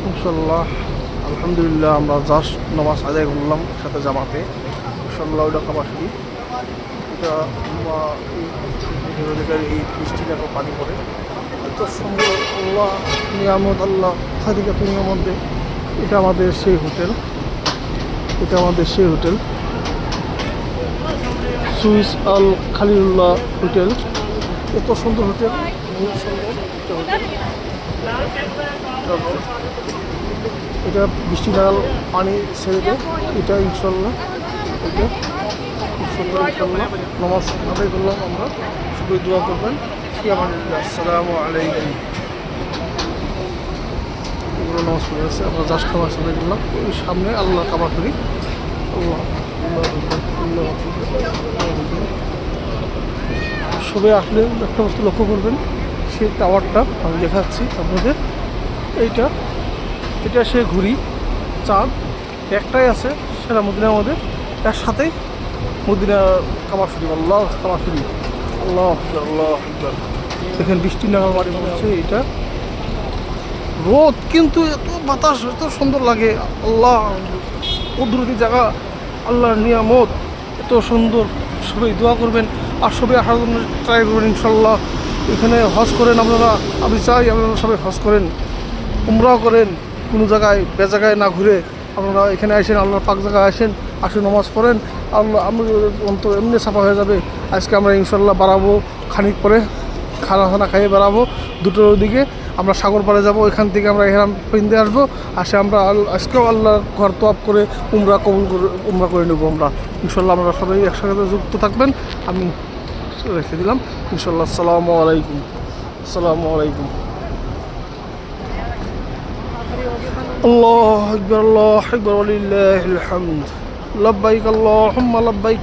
ইনশাল্লাহ আলহামদুলিল্লাহ আমরা জাস্ট নামাজ আদায় করলাম সাথে জামাতে। ইনশাল্লাহ ওইটা কাবাসি, এটা এই বৃষ্টি দেখো পানি পড়ে, এত সুন্দর আল্লাহ নিয়ামত, আল্লাহ কোথা থেকে দুনিয়ার মধ্যে। এটা আমাদের সেই হোটেল, এটা আমাদের সেই হোটেল সুইস আল খালিলুল্লাহ হোটেল। এত সুন্দর হোটেল, বহুত সুন্দর একটা হোটেল। এটা বৃষ্টি নাগাল পানি ছেড়ে দেয়, এটা ইনশাল্লাহ এটা খুব সুন্দর। ইনশাল্লাহ নামাজ আদায় করলাম আমরা, সবাই দোয়া করবেন। আসসালামু আলাইকুম। এগুলো নামাজ পড়ে আছে, আমরা জাস্ট খাবার আদায় করলাম। ওই সামনে আল্লাহ কাবা করি। আল্লাহ সবাই আসলে একটা বস্তু লক্ষ্য করবেন, সেই টাওয়ারটা আমি দেখাচ্ছি আপনাদের। এইটা এটা সে ঘুরি চাঁদ একটাই আছে সেটা মদিনার মধ্যে, এর সাথেই মদিনা কাবা শরীফ, আল্লাহ কাবা শরীফ, আল্লাহ আল্লাহ। এখানে বৃষ্টি নাগাল বাড়ি পড়ছে, এটা রোদ কিন্তু এত বাতাস, এত সুন্দর লাগে। আল্লাহ কুদরতি জায়গা, আল্লাহর নিয়ামত, এত সুন্দর। সবাই দোয়া করবেন আর সবাই আসার জন্য ট্রাই করবেন ইনশাল্লাহ। এখানে হজ করেন আপনারা, আমি চাই আপনারা সবাই হজ করেন, উমরাও করেন, কোনো জায়গায় বেজায়গায় না ঘুরে আপনারা এখানে আসেন, আল্লাহর পাক জায়গায় আসেন, আসে নামাজ পড়েন। আল্লাহ আমাদের অন্তর এমনি সাফা হয়ে যাবে। আজকে আমরা ইনশাল্লাহ বাড়াবো, খানিক পরে খানা খাইয়ে বেড়াবো। 2টোর দিকে আমরা সাগর পাড়ে যাবো, এখান থেকে আমরা এহরাম পিন্দে আসবো, আসে আমরা আজকেও আল্লাহর ঘর তোয়াব করে উমরা করে নেবো আমরা ইনশাল্লাহ। আমরা সবাই একসাথে যুক্ত থাকবেন, আমি রেখে দিলাম ইনশাল্লাহ। আসসালামু আলাইকুম, আসসালামু আলাইকুম। আল্লাহু আকবার, আল্লাহু আকবার, ওয়ালিল্লাহিল হামদ। লব্বাইক আল্লাহুম্মা লব্বাইক,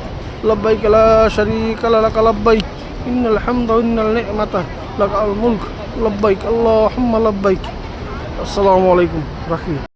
লব্বাইক লা শারীকা লাক লব্বাইক, ইন্নাল হামদা ওয়া ইন্নাল নি'মাতা লাকাল মুলক, লব্বাইক আল্লাহুম্মা লব্বাইক। আসসালামু আলাইকুম, রাখি।